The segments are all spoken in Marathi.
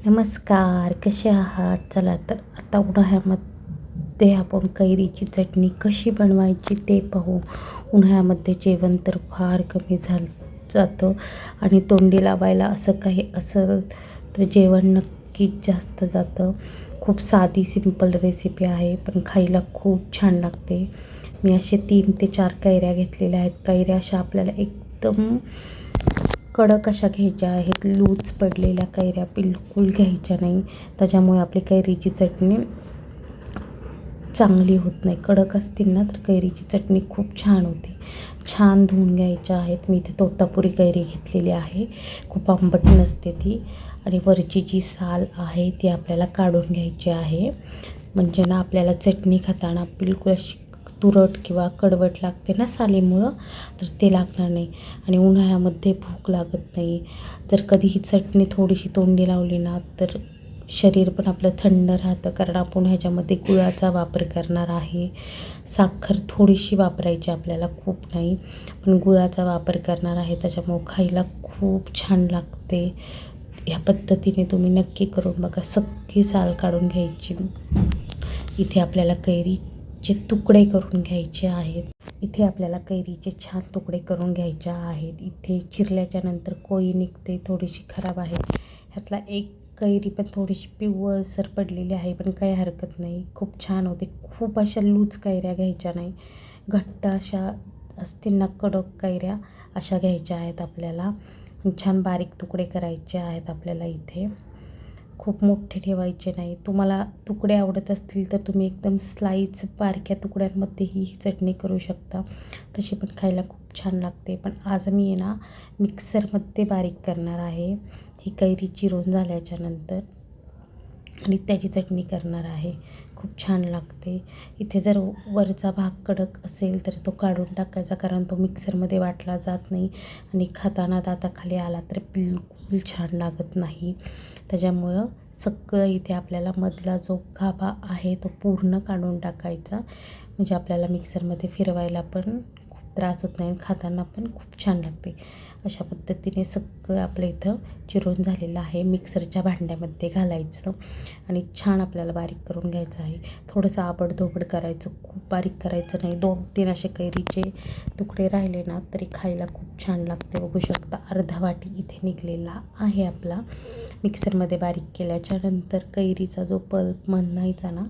नमस्कार, कसे आहात? चला तर आता उन्हाळ्यामध्ये आपण कैरीची चटणी कशी बनवायची ते पाहू. उन्हाळ्यामध्ये जेवण तर फार कमी जातं आणि तोंडी लावायला असं काही असेल तर जेवण नक्कीच जास्त जातं. खूप साधी सिंपल रेसिपी आहे, पण खायला खूप छान लागते. मी असे 3 ते 4 कैऱ्या घेतलेल्या आहेत. कैऱ्या अशा आपल्याला एकदम कडक अशा घ्यायच्या आहेत. लूज पडलेल्या कैऱ्या बिलकुल घ्यायच्या नाही, त्याच्यामुळे आपली कैरीची चटणी चांगली होत नाही. कडक असतील ना तर कैरीची चटणी खूप छान होते. छान धुवून घ्यायच्या आहेत. मी इथे तोतापुरी कैरी घेतलेली आहे. खूप आंबट नसते ती आणि वरची जी साल आहे ती आपल्याला काढून घ्यायची आहे. म्हणजे ना आपल्याला चटणी खाताना बिलकुल अशी तुरट किंवा कडवट लागते ना सालीमुळं, तर ते लागणार नाही. आणि उन्हाळ्यामध्ये भूक लागत नाही. जर कधी ही चटणी थोडीशी तोंडी लावली ना तर शरीर पण आपलं थंड राहतं, कारण आपण ह्याच्यामध्ये गुळाचा वापर करणार आहे. साखर थोडीशी वापरायची आपल्याला, खूप नाही, पण गुळाचा वापर करणार आहे. त्याच्यामुळं खायला खूप छान लागते. ह्या पद्धतीने तुम्ही नक्की करून बघा. सगळी साल काढून घ्यायची. इथे आपल्याला कैरीचे तुकडे करून घ्यायचे आहेत. इथे आपल्याला कैरीचे छान तुकडे करून घ्यायचे आहेत. इथे चिरल्याच्या नंतर कोई निघते, थोडीशी खराब आहे. ह्यातला एक कैरी पण थोडीशी पिवळसर पडलेली आहे, पण काही हरकत नाही, खूप छान होते. खूप अशा लूज कैऱ्या घ्यायच्या नाही, घट्ट अशा असतील ना कडक कैऱ्या अशा घ्यायच्या आहेत आपल्याला. छान बारीक तुकडे करायचे आहेत आपल्याला. इथे खूप मोठे ठेवायचे नाही. तुम्हाला तुकडे आवडत असतील तर तुम्ही एकदम स्लाईस बारक्या तुकड्यांमध्ये ही चटणी करू शकता. तशी पण खायला खूप छान लागते. पण आज मी आहे ना मिक्सरमध्ये बारीक करणार आहे. ही कैरी चिरून झाल्याच्या नंतर आणि त्याची चटणी करणार आहे. खूप छान लागते. इथे जर वरचा भाग कडक असेल तर तो काढून टाकायचा, कारण तो मिक्सरमध्ये वाटला जात नाही आणि खाताना दाताखाली आला तर बिलकुल छान लागत नाही. त्याच्यामुळं सगळं इथे आपल्याला मधला जो गाभा आहे तो पूर्ण काढून टाकायचा, म्हणजे आपल्याला मिक्सरमध्ये फिरवायला पण खूप त्रास होत नाही आणि खाताना पण खूप छान लागते. अशा पद्धतीने सगळं आपलं इथं चिरून झालेलं आहे. मिक्सरच्या भांड्यामध्ये घालायचं आणि छान आपल्याला बारीक करून घ्यायचं आहे. थोडंसं आबडधोबड करायचं, खूप बारीक करायचं नाही. 2-3 असे कैरीचे तुकडे राहिले ना तरी खायला खूप छान लागते. बघू शकता अर्धा वाटी इथे निघलेला आहे आपला. मिक्सरमध्ये बारीक केल्याच्या नंतर कैरीचा जो पल्प म्हणायचा ना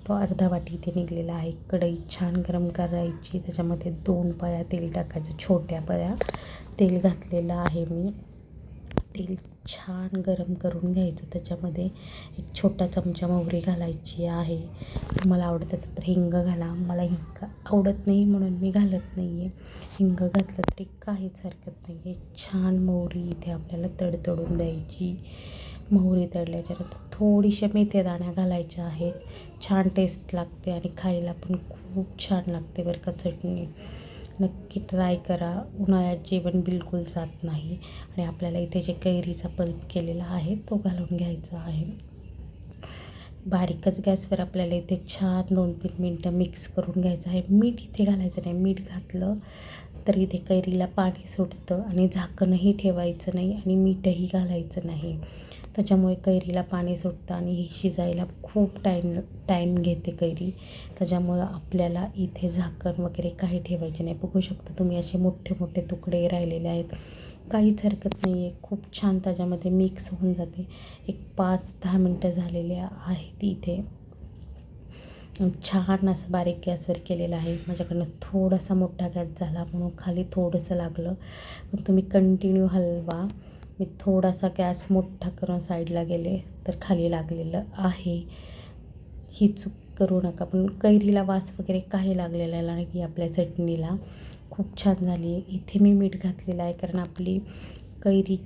तो अर्धा वाटी इथे निघलेला आहे. कढई छान गरम करायची, त्याच्यामध्ये 2 पळ्या तेल टाकायचं, छोट्या पळ्या तेल घातलेलं आहे मी. तेल छान गरम करून घ्यायचं. त्याच्यामध्ये एक छोटा चमचा मोहरी घालायची आहे. तुम्हाला आवडत असेल तर हिंग घाला. मला हिंग आवडत नाही म्हणून मी घालत नाही आहे. हिंग घातलं तरी काहीच हरकत नाही आहे. छान मोहरी इथे आपल्याला तडतडून द्यायची. मोहरी तडल्याच्यानंतर थोडीशा मेथीदाण्या घालायच्या आहेत. छान टेस्ट लागते आणि खायला पण खूप छान लागते बरं का चटणी. नक्की ट्राय करा. उन्हाळ्यात जेवण बिलकुल जात नाही. आणि आपल्याला इथे जे कैरीचा पल्प केलेला आहे तो घालून घ्यायचा आहे. बारीकच गॅसवर आपल्याला इथे छान 2-3 मिनटं मिक्स करून घ्यायचं आहे. मीठ इथे घालायचं नाही. मीठ घातलं तर इथे कैरीला पाणी सुटतं आणि झाकणही ठेवायचं नाही आणि मीठही घालायचं नाही. त्याच्यामुळे कैरीला पाणी सुटतं आणि ही शिजायला खूप टाईम घेते कैरी. त्याच्यामुळं आपल्याला इथे झाकण वगैरे काही ठेवायचे नाही. बघू शकता तुम्ही असे मोठे मोठे तुकडे राहिलेले आहेत. काहीच हरकत नाही आहे. खूप छान त्याच्यामध्ये मिक्स होऊन जाते. एक 5-10 मिनटं झालेले आहेत इथे. छान असं बारीक गॅसवर केलेलं आहे. माझ्याकडनं थोडासा मोठा गॅस झाला म्हणून खाली थोडंसं लागलं, पण तुम्ही कंटिन्यू हलवा. मी थोडासा गॅस मोठा करून साईडला गेले तर खाली लागलेलं आहे. ही चूक करू नका. पण कैरीला वास वगैरे काही लागलेला नाही आपल्या चटणीला. खूप छान झाली आहे. इथे मी मीठ घातलेलं आहे, कारण आपली कैरी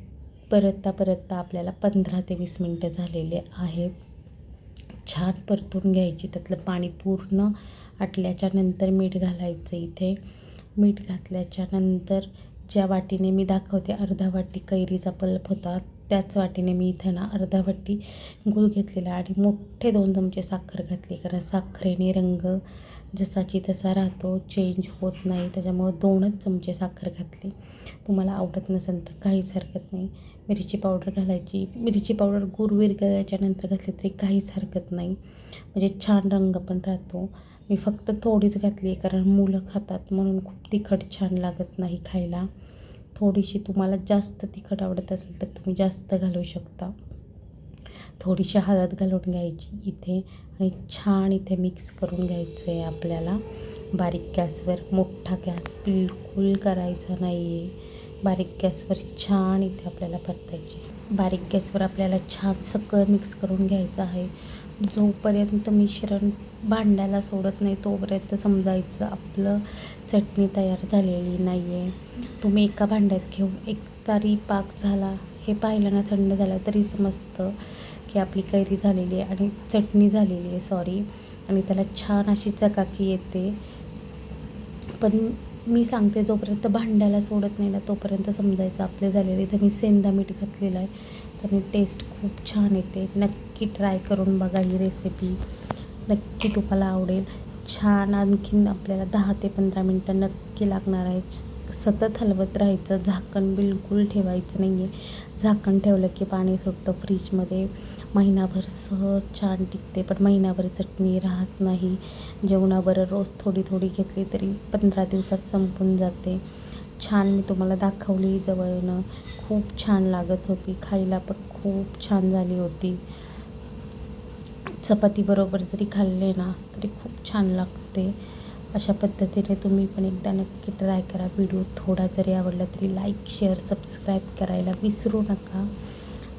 परतता आपल्याला 15 ते 20 मिनटं झालेले आहेत. छान परतून घ्यायची. त्यातलं पाणी पूर्ण आटल्याच्या नंतर मीठ घालायचं. इथे मीठ घातल्याच्या नंतर ज्या वाटीने मी दाखवते अर्धा वाटी कैरीचा पल्प होता, त्याच वाटीने मी इथं ना अर्धा वाटी गूळ घेतलेला आणि मोठे 2 चमचे साखर घातली, कारण साखरेने रंग जसाची तसा राहतो, चेंज होत नाही. त्याच्यामुळं 2च चमचे साखर घातली. तुम्हाला आवडत नसेल तर काहीच हरकत नाही. मिरची पावडर घालायची. मिरची पावडर गुरवीर गळ्याच्यानंतर घातली तरी काहीच हरकत नाही, म्हणजे छान रंग पण राहतो. मी फक्त थोडीच घातली आहे कारण मुलं खातात म्हणून खूप तिखट छान लागत नाही खायला. थोडीशी तुम्हाला जास्त तिखट आवडत असेल तर तुम्ही जास्त घालू शकता. थोडीशी हळद घालून घ्यायची इथे आणि छान इथे मिक्स करून घ्यायचं आहे आपल्याला. बारीक गॅसवर, मोठा गॅस बिलकुल करायचा नाही आहे. बारीक गॅसवर छान इथे आपल्याला परतायची. बारीक गॅसवर आपल्याला छान सगळं मिक्स करून घ्यायचं आहे. जोपर्यंत मिश्रण भांड्याला सोडत नाही तोपर्यंत समजायचं आपलं चटणी तयार झालेली नाही आहे. तुम्ही एका भांड्यात घेऊन एक तारी पाक झाला हे पाहिलं ना, थंड झाला तरी समजतं की आपली कैरी झालेली आहे आणि चटणी झालेली आहे आणि त्याला छान अशी चकाकी येते. पण मी सांगते जोपर्यंत भांड्याला सोडत नाही ना तोपर्यंत समजायचं आपले झालेले. इथं मी सेंधा मीठ घातलेलं आहे, त्याने टेस्ट खूप छान येते. नक्की ट्राय करून बघा ही रेसिपी, नक्की तुम्हाला आवडेल. छान आणखीन आपल्याला 10 ते 15 मिनटं नक्की लागणार आहे. सतत हलवत राहायचं, झाकण बिलकुल ठेवायचं नाही आहे. झाकण ठेवलं की पाणी सुटतं. फ्रीजमध्ये महिनाभर सहज छान टिकते, पण महिनाभर चटणी राहत नाही. जेवणाबरोबर रोज थोडी थोडी घेतली तरी 15 दिवसात संपून जाते. छान मी तुम्हाला दाखवली जवळनं. खूप छान लागत होती, खायला पण खूप छान झाली होती. चपातीबरोबर जरी खाल्ले ना तरी खूप छान लागते. अशा पद्धतीने तुम्ही पण एकदा नक्की ट्राय करा. व्हिडिओ थोडा जरी आवडला तरी लाईक, शेअर, सबस्क्राईब करायला विसरू नका.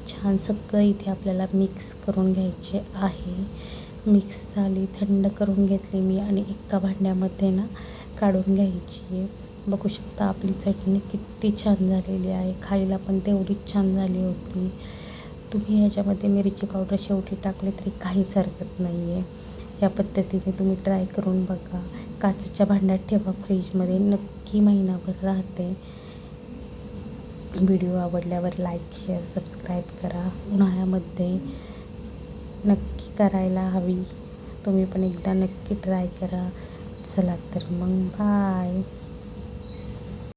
छान सगळं इथे आपल्याला मिक्स करून घ्यायचे आहे. मिक्स झाली, थंड करून घेतली मी आणि एका भांड्यामध्ये ना काढून घ्यायची आहे. बघू शकता आपली चटणी किती छान झालेली आहे. खायला पण तेवढीच छान झाली होती. तुम्ही ह्याच्यामध्ये मिरची पावडर शेवटी टाकली तरी काहीच हरकत नाही आहे. या पद्धतीने तुम्ही ट्राय करून बघा. काचेच्या भांड्यात ठेवा फ्रीजमध्ये, नक्की महिनाभर राहते. व्हिडिओ आवडल्यावर लाईक, शेअर, सबस्क्राईब करा. उन्हाळ्यामध्ये नक्की करायला हवी. तुम्ही पण एकदा नक्की ट्राय करा. चला तर मग बाय.